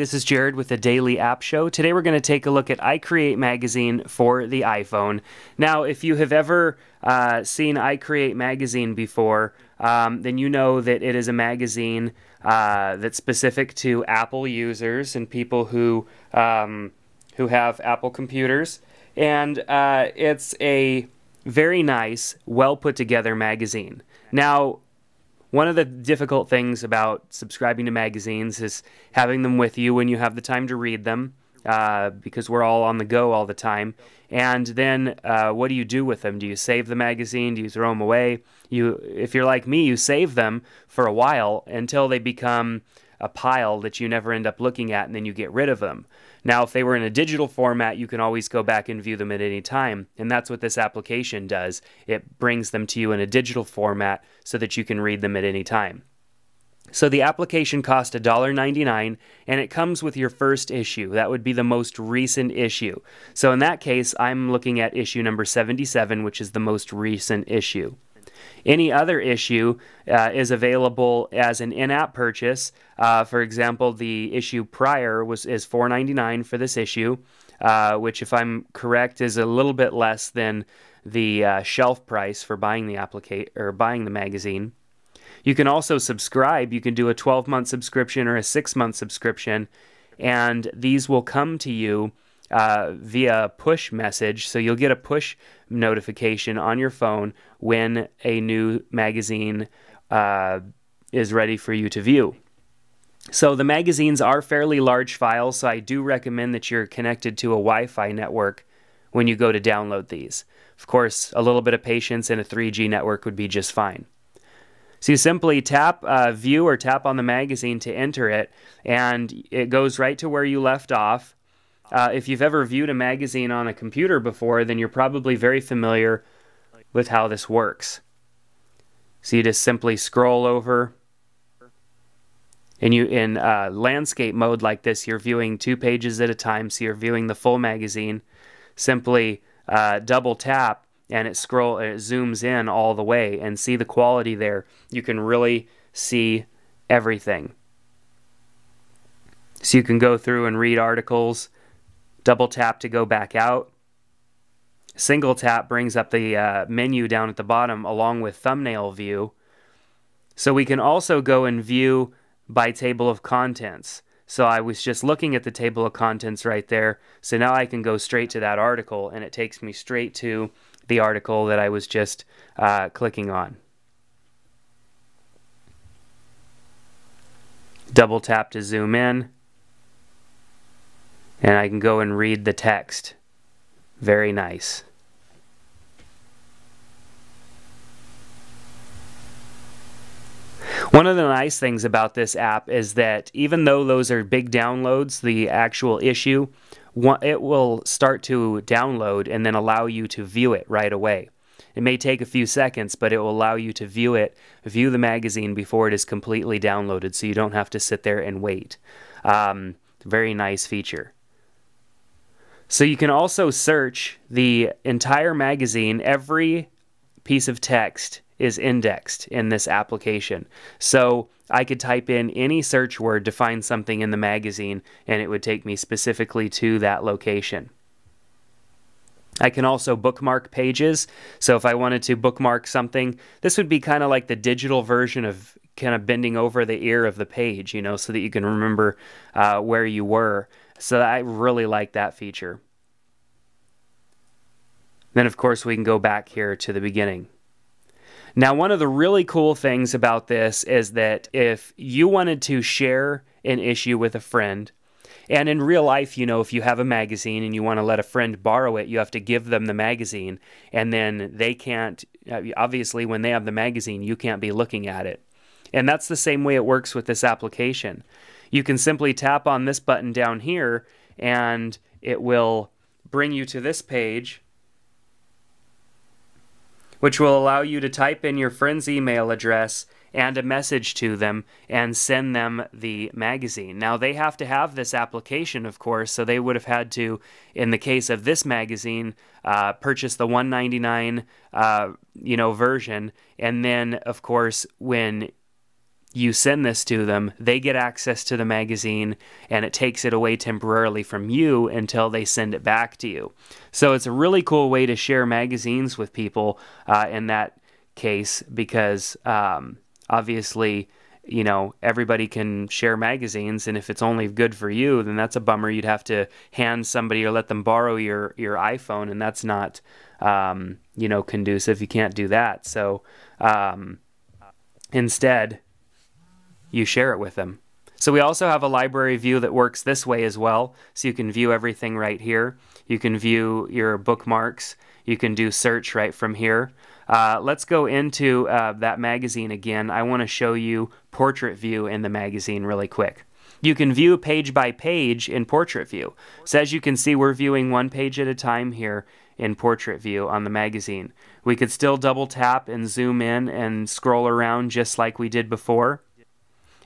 this is Jared with the Daily App Show. Today we're going to take a look at iCreate magazine for the iPhone. Now, if you have ever seen iCreate magazine before, then you know that it is a magazine that's specific to Apple users and people who have Apple computers. And it's a very nice, well put together magazine. Now, one of the difficult things about subscribing to magazines is having them with you when you have the time to read them, because we're all on the go all the time. And then what do you do with them? Do you save the magazine? Do you throw them away? If you're like me, you save them for a while until they become a pile that you never end up looking at, and then you get rid of them. Now, if they were in a digital format, you can always go back and view them at any time, and that's what this application does. It brings them to you in a digital format so that you can read them at any time. So the application costs $1.99, and it comes with your first issue. That would be the most recent issue. So in that case, I'm looking at issue number 77, which is the most recent issue. Any other issue is available as an in-app purchase. For example, the issue prior is $4.99 for this issue, which, if I'm correct, is a little bit less than the shelf price for buying the magazine. You can also subscribe. You can do a 12-month subscription or a 6-month subscription, and these will come to you via push message. So you'll get a push notification on your phone when a new magazine is ready for you to view. So the magazines are fairly large files, so I do recommend that you're connected to a Wi-Fi network when you go to download these. Of course, a little bit of patience and a 3G network would be just fine. So you simply tap view or tap on the magazine to enter it, and it goes right to where you left off. If you've ever viewed a magazine on a computer before, then you're probably very familiar with how this works. So you just simply scroll over, and in landscape mode like this, you're viewing 2 pages at a time, so you're viewing the full magazine. Simply double tap, and it zooms in all the way, and see the quality there. You can really see everything. So you can go through and read articles. Double tap to go back out. Single tap brings up the menu down at the bottom along with thumbnail view. So we can also go and view by table of contents. So I was just looking at the table of contents right there. So now I can go straight to that article, and it takes me straight to the article that I was just clicking on. Double tap to zoom in. And I can go and read the text. Very nice. One of the nice things about this app is that even though those are big downloads, the actual issue, it will start to download and then allow you to view it right away. It may take a few seconds, but it will allow you to view the magazine before it is completely downloaded, so you don't have to sit there and wait. Very nice feature. So you can also search the entire magazine. Every piece of text is indexed in this application. So I could type in any search word to find something in the magazine, and it would take me specifically to that location. I can also bookmark pages. So if I wanted to bookmark something, this would be kind of like the digital version of kind of bending over the ear of the page, you know, so that you can remember where you were. So I really like that feature. Then, of course, we can go back here to the beginning. Now, one of the really cool things about this is that if you wanted to share an issue with a friend, and in real life, you know, if you have a magazine and you want to let a friend borrow it, you have to give them the magazine, and then they can't, obviously, when they have the magazine, you can't be looking at it. And that's the same way it works with this application. You can simply tap on this button down here, and it will bring you to this page, which will allow you to type in your friend's email address and a message to them and send them the magazine. Now, they have to have this application, of course, so they would have had to, in the case of this magazine, purchase the $1.99 version, and then, of course, when you send this to them, they get access to the magazine, and it takes it away temporarily from you until they send it back to you. So it's a really cool way to share magazines with people in that case, because obviously, you know, everybody can share magazines, and if it's only good for you, then that's a bummer. You'd have to hand somebody or let them borrow your iPhone, and that's not, you know, conducive. You can't do that. So instead, you share it with them. So we also have a library view that works this way as well. So you can view everything right here. You can view your bookmarks. You can do search right from here. Let's go into that magazine again. I want to show you portrait view in the magazine really quick. You can view page by page in portrait view. So as you can see, we're viewing one page at a time here in portrait view on the magazine. We could still double tap and zoom in and scroll around just like we did before.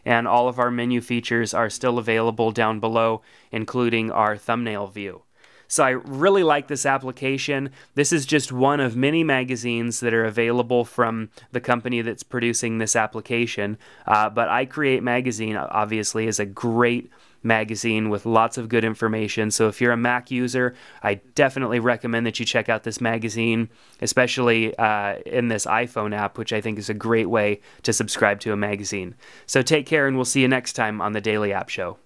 And all of our menu features are still available down below, including our thumbnail view. So I really like this application. This is just one of many magazines that are available from the company that's producing this application. But iCreate Magazine obviously is a great magazine with lots of good information. So if you're a Mac user, I definitely recommend that you check out this magazine, especially in this iPhone app, which I think is a great way to subscribe to a magazine. So take care, and we'll see you next time on the Daily App Show.